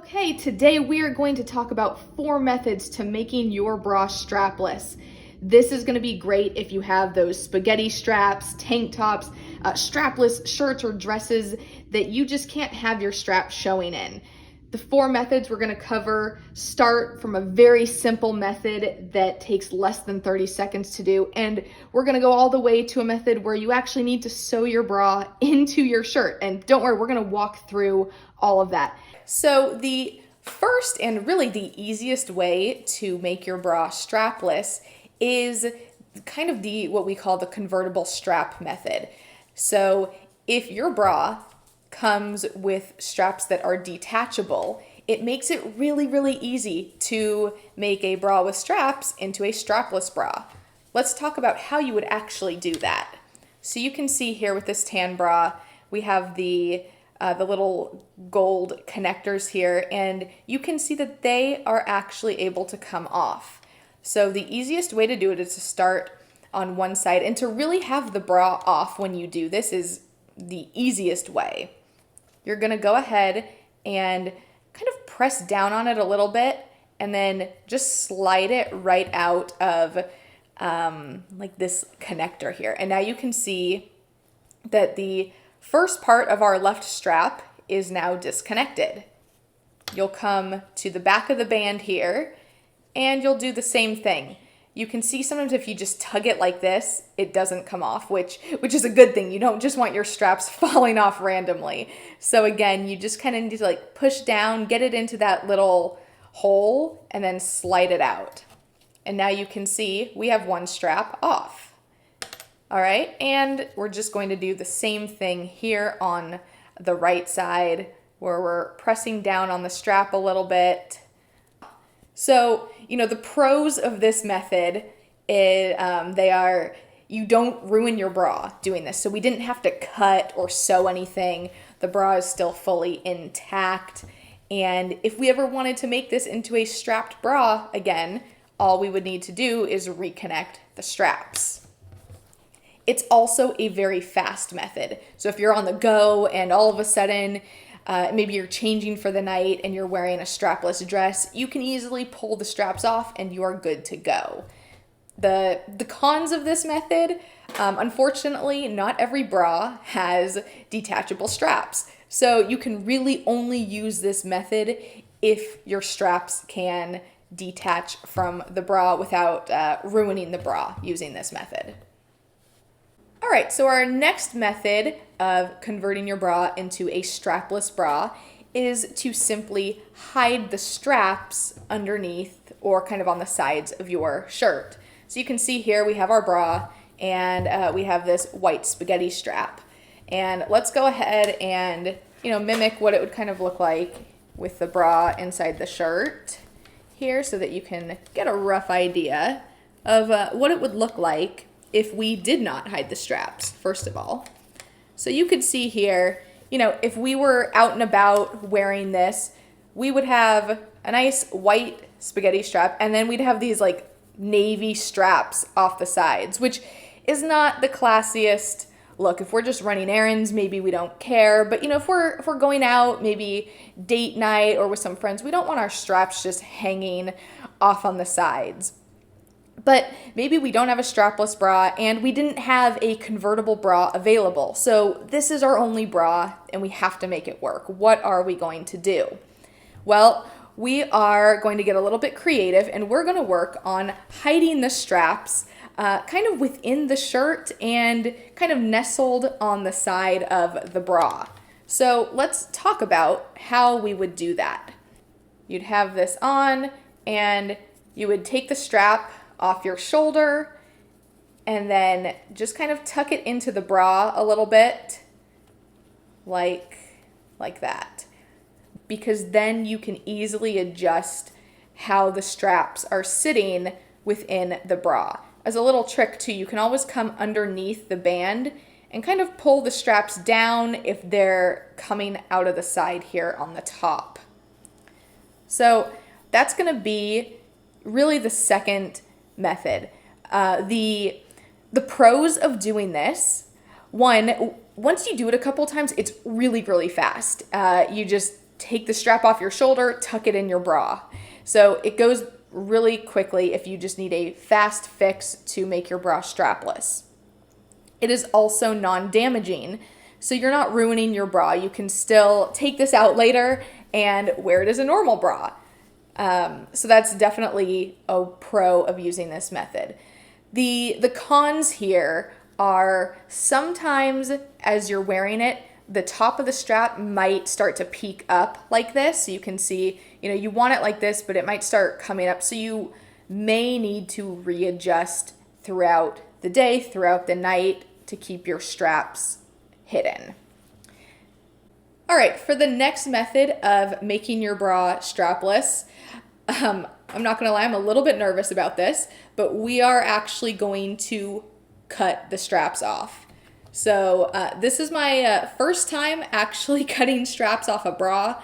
Okay, today we are going to talk about 4 methods to making your bra strapless. This is going to be great if you have those spaghetti straps, tank tops, strapless shirts or dresses that you just can't have your strap showing in. The 4 methods we're going to cover start from a very simple method that takes less than 30 seconds to do, and we're going to go all the way to a method where you actually need to sew your bra into your shirt. And don't worry, we're going to walk through all of that. So the first and really the easiest way to make your bra strapless is kind of what we call the convertible strap method. So if your bra comes with straps that are detachable, it makes it really, really easy to make a bra with straps into a strapless bra. Let's talk about how you would actually do that. So you can see here with this tan bra, we have the little gold connectors here, and you can see that they are actually able to come off. So the easiest way to do it is to start on one side, and to really have the bra off when you do this is the easiest way. You're gonna go ahead and kind of press down on it a little bit, and then just slide it right out of like this connector here. And now you can see that the first part of our left strap is now disconnected. You'll come to the back of the band here, and you'll do the same thing. You can see sometimes if you just tug it like this, it doesn't come off, which is a good thing. You don't just want your straps falling off randomly. So again, you just kind of need to like push down, get it into that little hole, and then slide it out. And now you can see we have one strap off. All right, and we're just going to do the same thing here on the right side where we're pressing down on the strap a little bit. So, the pros of this method is you don't ruin your bra doing this. So we didn't have to cut or sew anything. The bra is still fully intact. And if we ever wanted to make this into a strapped bra again, all we would need to do is reconnect the straps. It's also a very fast method. So if you're on the go and all of a sudden maybe you're changing for the night and you're wearing a strapless dress, you can easily pull the straps off and you are good to go. The cons of this method, unfortunately, not every bra has detachable straps. So you can really only use this method if your straps can detach from the bra without ruining the bra using this method. All right, so our next method of converting your bra into a strapless bra is to simply hide the straps underneath or kind of on the sides of your shirt. So you can see here we have our bra and we have this white spaghetti strap. And let's go ahead and, mimic what it would kind of look like with the bra inside the shirt here so that you can get a rough idea of what it would look like if we did not hide the straps, first of all. So you could see here, if we were out and about wearing this, we would have a nice white spaghetti strap, and then we'd have these like navy straps off the sides, which is not the classiest look. If we're just running errands, maybe we don't care. But if we're going out, maybe date night or with some friends, we don't want our straps just hanging off on the sides. But maybe we don't have a strapless bra and we didn't have a convertible bra available. So this is our only bra and we have to make it work. What are we going to do? Well, we are going to get a little bit creative and we're going to work on hiding the straps kind of within the shirt and kind of nestled on the side of the bra. So let's talk about how we would do that. You'd have this on and you would take the strap off your shoulder and then just kind of tuck it into the bra a little bit like that, because then you can easily adjust how the straps are sitting within the bra. As a little trick too, you can always come underneath the band and kind of pull the straps down if they're coming out of the side here on the top. So that's going to be really the second method. The pros of doing this, one, once you do it a couple times, it's really, really fast. You just take the strap off your shoulder, tuck it in your bra. So it goes really quickly if you just need a fast fix to make your bra strapless. It is also non-damaging, so you're not ruining your bra. You can still take this out later and wear it as a normal bra. So that's definitely a pro of using this method. The cons here are sometimes as you're wearing it, the top of the strap might start to peak up like this. So you can see, you want it like this, but it might start coming up. So you may need to readjust throughout the day, throughout the night to keep your straps hidden. All right, for the next method of making your bra strapless, I'm not gonna lie, I'm a little bit nervous about this, but we are actually going to cut the straps off. So this is my first time actually cutting straps off a bra.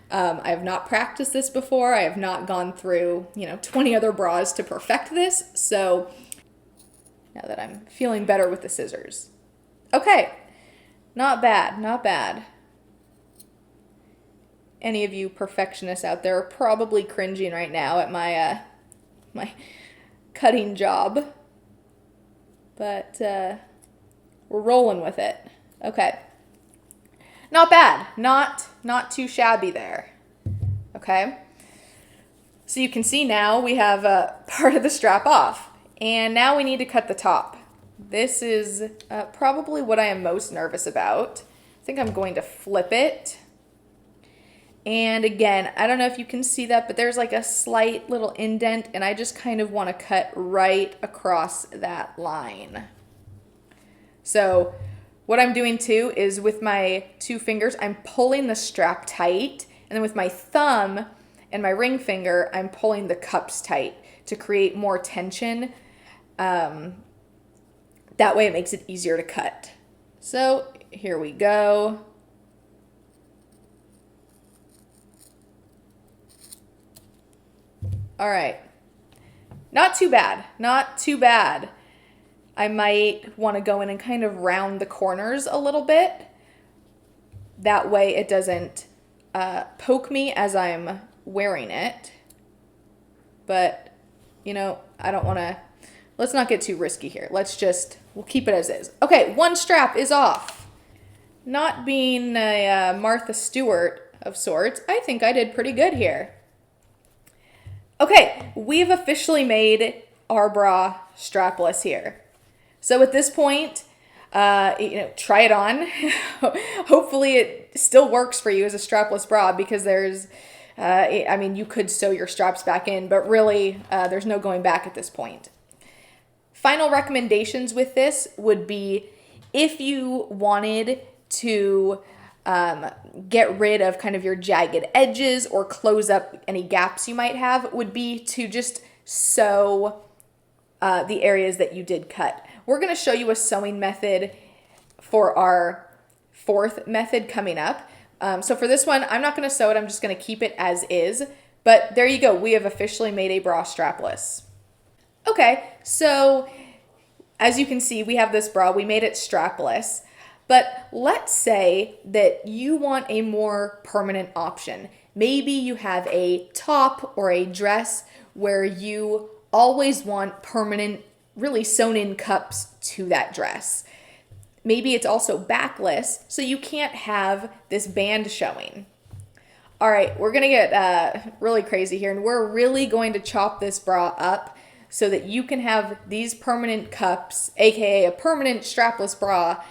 I have not practiced this before. I have not gone through, 20 other bras to perfect this. So now that I'm feeling better with the scissors. Okay, not bad, not bad. Any of you perfectionists out there are probably cringing right now at my my cutting job, but we're rolling with it. Okay, not bad, not too shabby there. Okay, so you can see now we have part of the strap off, and now we need to cut the top. This is probably what I am most nervous about. I think I'm going to flip it. And again, I don't know if you can see that, but there's like a slight little indent, and I just kind of want to cut right across that line. So what I'm doing too is with my 2 fingers, I'm pulling the strap tight, and then with my thumb and my ring finger, I'm pulling the cups tight to create more tension. That way it makes it easier to cut. So here we go. All right, not too bad, not too bad. I might want to go in and kind of round the corners a little bit. That way it doesn't poke me as I'm wearing it. But, I don't want to, let's not get too risky here. We'll keep it as is. Okay, 1 strap is off. Not being a Martha Stewart of sorts, I think I did pretty good here. Okay, we've officially made our bra strapless here. So at this point, try it on. Hopefully it still works for you as a strapless bra, because you could sew your straps back in, but really there's no going back at this point. Final recommendations with this would be, if you wanted to get rid of kind of your jagged edges or close up any gaps you might have, would be to just sew the areas that you did cut. We're going to show you a sewing method for our 4th method coming up. So for this one, I'm not going to sew it. I'm just going to keep it as is. But there you go. We have officially made a bra strapless. Okay, so as you can see, we have this bra. We made it strapless. But let's say that you want a more permanent option. Maybe you have a top or a dress where you always want permanent, really sewn in cups to that dress. Maybe it's also backless, so you can't have this band showing. All right, we're gonna get really crazy here, and we're really going to chop this bra up so that you can have these permanent cups, aka a permanent strapless bra,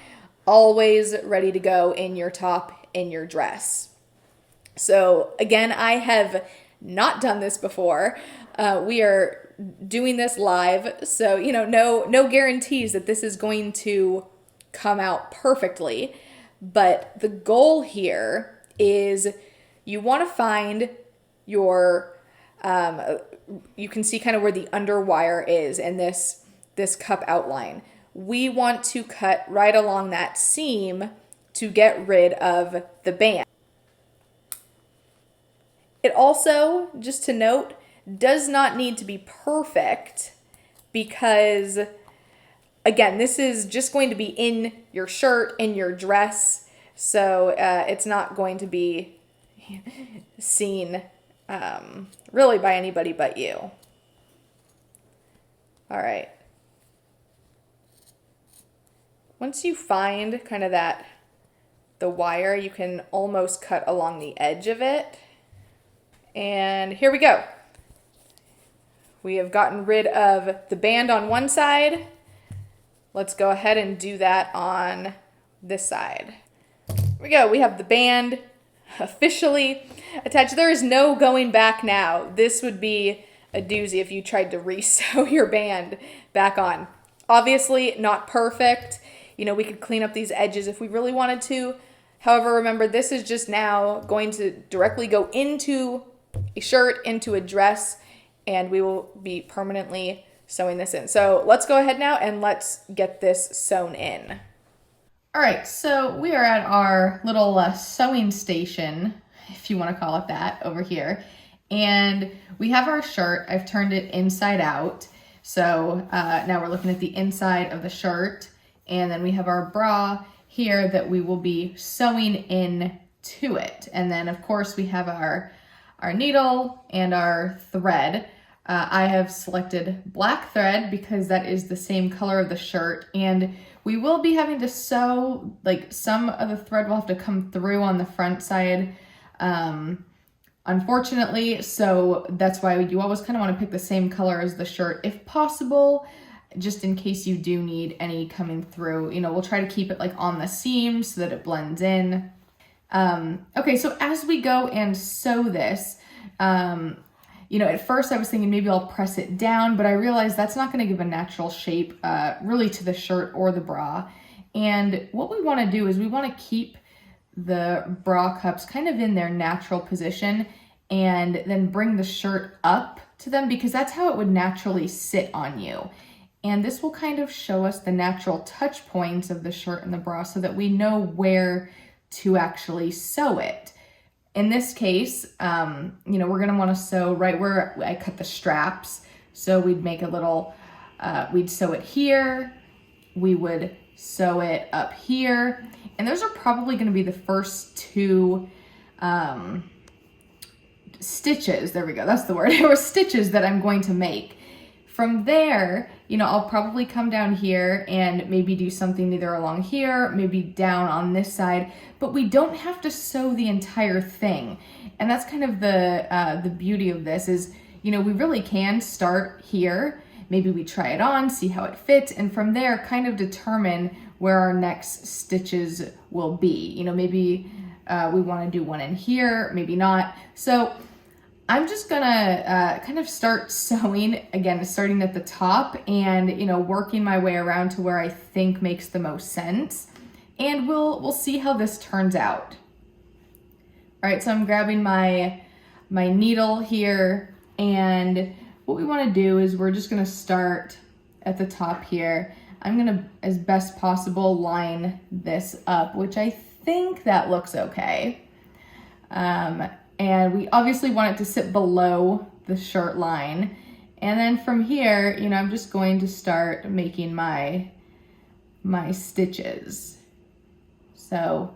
always ready to go in your top, in your dress. So again, I have not done this before. We are doing this live, so no guarantees that this is going to come out perfectly. But the goal here is you want to find your, you can see kind of where the underwire is in this cup outline. We want to cut right along that seam to get rid of the band. It also, just to note, does not need to be perfect, because again, this is just going to be in your shirt, in your dress, so it's not going to be, seen really by anybody but you. All right. Once you find kind of the wire, you can almost cut along the edge of it. And here we go. We have gotten rid of the band on one side. Let's go ahead and do that on this side. Here we go. We have the band officially attached. There is no going back now. This would be a doozy if you tried to re-sew your band back on. Obviously not perfect. You know, we could clean up these edges if we really wanted to. However, remember, this is just now going to directly go into a shirt, into a dress, and we will be permanently sewing this in. So let's go ahead now and let's get this sewn in. All right, so we are at our little sewing station, if you want to call it that, over here. And we have our shirt. I've turned it inside out. So now we're looking at the inside of the shirt. And then we have our bra here that we will be sewing in to it. And then, of course, we have our needle and our thread. I have selected black thread because that is the same color of the shirt, and we will be having to sew, like some of the thread will have to come through on the front side, unfortunately, so that's why you always kind of want to pick the same color as the shirt if possible, just in case you do need any coming through. You know, we'll try to keep it like on the seam so that it blends in. Okay, so as we go and sew this, you know, at first I was thinking maybe I'll press it down, but I realized that's not going to give a natural shape really to the shirt or the bra. And what we want to do is we want to keep the bra cups kind of in their natural position and then bring the shirt up to them because that's how it would naturally sit on you. And this will kind of show us the natural touch points of the shirt and the bra so that we know where to actually sew it. In this case, you know, we're going to want to sew right where I cut the straps. So we'd make a little, we'd sew it here. We would sew it up here. And those are probably going to be the first two stitches. There we go. That's the word. Or stitches that I'm going to make. From there, you know, I'll probably come down here and maybe do something either along here, maybe down on this side, but we don't have to sew the entire thing. And that's kind of the beauty of this is, you know, we really can start here. Maybe we try it on, see how it fits, and from there kind of determine where our next stitches will be. You know, maybe we want to do one in here, maybe not. So I'm just gonna kind of start sewing, again, starting at the top and, you know, working my way around to where I think makes the most sense. And we'll see how this turns out. All right, so I'm grabbing my needle here, and what we wanna do is we're just gonna start at the top here. I'm gonna, as best possible, line this up, which I think that looks okay. And we obviously want it to sit below the shirt line. And then from here, you know, I'm just going to start making my stitches. So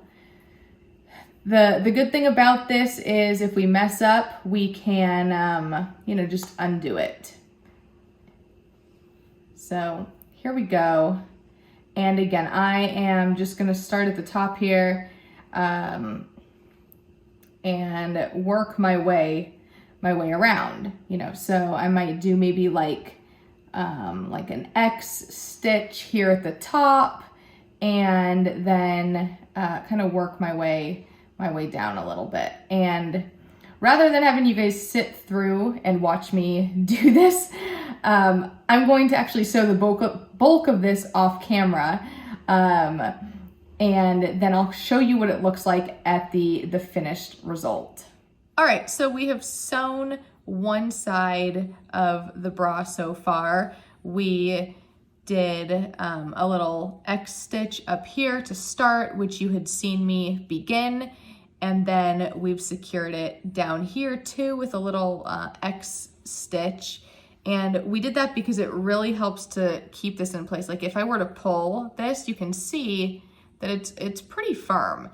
the good thing about this is if we mess up, we can, you know, just undo it. So here we go. And again, I am just gonna start at the top here, and work my way around, you know. So I might do maybe like an X stitch here at the top, and then kind of work my way down a little bit. And rather than having you guys sit through and watch me do this, I'm going to actually sew the bulk of this off camera. And then I'll show you what it looks like at the finished result. All right, so we have sewn one side of the bra so far. We did a little X stitch up here to start, which you had seen me begin. And then we've secured it down here too with a little X stitch. And we did that because it really helps to keep this in place. Like if I were to pull this, you can see that it's pretty firm.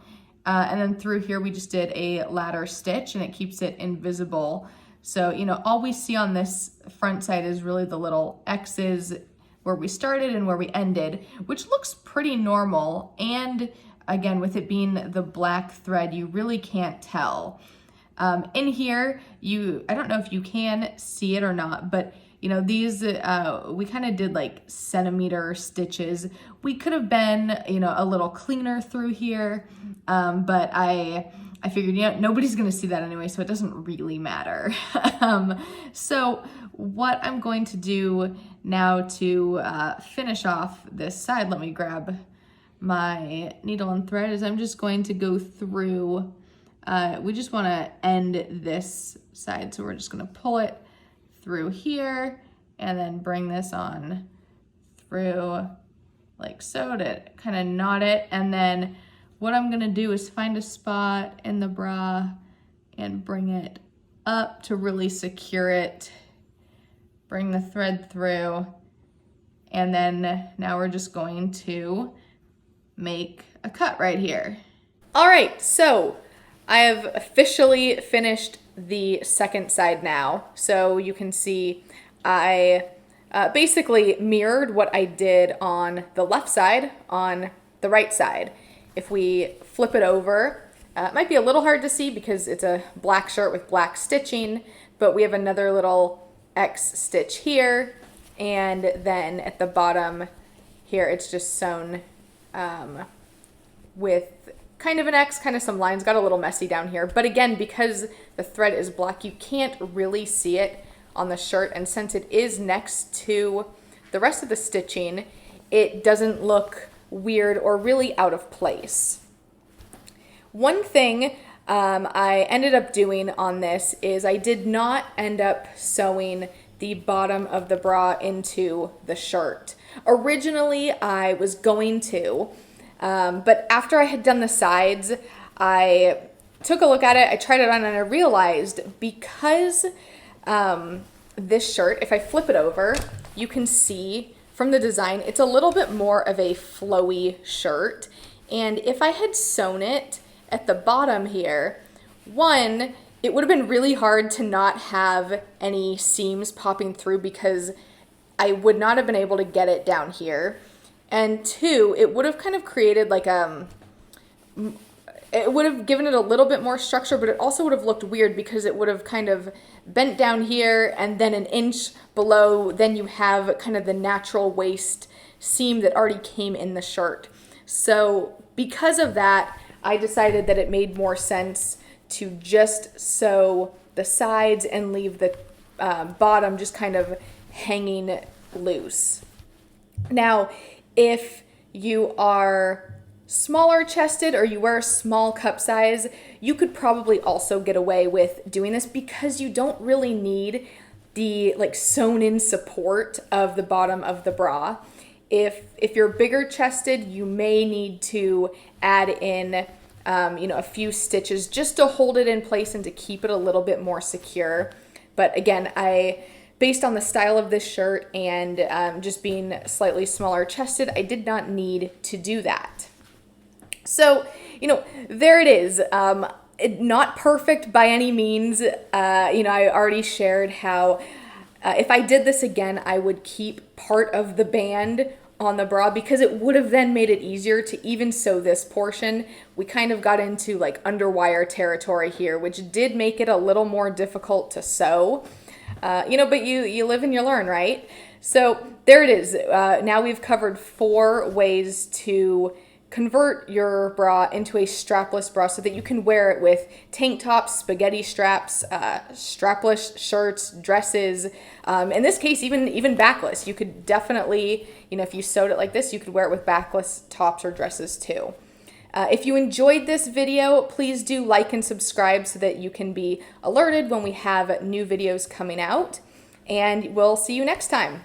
And then through here, we just did a ladder stitch and it keeps it invisible. So, you know, all we see on this front side is really the little X's where we started and where we ended, which looks pretty normal. And again, with it being the black thread, you really can't tell. In here, I don't know if you can see it or not, but you know, these, we kind of did like centimeter stitches. We could have been, you know, a little cleaner through here, but I figured, you know, nobody's gonna see that anyway, so it doesn't really matter. So what I'm going to do now to finish off this side, let me grab my needle and thread, is I'm just going to go through, we just wanna end this side, so we're just gonna pull it through here and then bring this on through like so to kind of knot it. And then what I'm gonna do is find a spot in the bra and bring it up to really secure it. Bring the thread through. And then now we're just going to make a cut right here. All right, so I have officially finished the second side now. So you can see I basically mirrored what I did on the left side on the right side. If we flip it over, it might be a little hard to see because it's a black shirt with black stitching, but we have another little X stitch here. And then at the bottom here, it's just sewn with kind of an X, kind of some lines, got a little messy down here. But again, because the thread is black, you can't really see it on the shirt. And since it is next to the rest of the stitching, it doesn't look weird or really out of place. One thing I ended up doing on this is I did not end up sewing the bottom of the bra into the shirt. Originally, I was going to, but after I had done the sides, I took a look at it, I tried it on, and I realized because this shirt, if I flip it over, you can see from the design, it's a little bit more of a flowy shirt. And if I had sewn it at the bottom here, one, it would have been really hard to not have any seams popping through because I would not have been able to get it down here. And two, it would have kind of created like it would have given it a little bit more structure, but it also would have looked weird because it would have kind of bent down here and then an inch below, then you have kind of the natural waist seam that already came in the shirt. So because of that, I decided that it made more sense to just sew the sides and leave the bottom just kind of hanging loose. Now, if you are smaller chested or you wear a small cup size, you could probably also get away with doing this because you don't really need the like sewn in support of the bottom of the bra. If you're bigger chested, you may need to add in a few stitches just to hold it in place and to keep it a little bit more secure. But again, based on the style of this shirt and just being slightly smaller chested, I did not need to do that. So, there it is. Not perfect by any means. I already shared how if I did this again, I would keep part of the band on the bra because it would have then made it easier to even sew this portion. We kind of got into like underwire territory here, which did make it a little more difficult to sew. But you live and you learn, right? So there it is. Now we've covered 4 ways to convert your bra into a strapless bra so that you can wear it with tank tops, spaghetti straps, strapless shirts, dresses, in this case, even backless. You could definitely, if you sewed it like this, you could wear it with backless tops or dresses too. If you enjoyed this video, please do like and subscribe so that you can be alerted when we have new videos coming out, and we'll see you next time.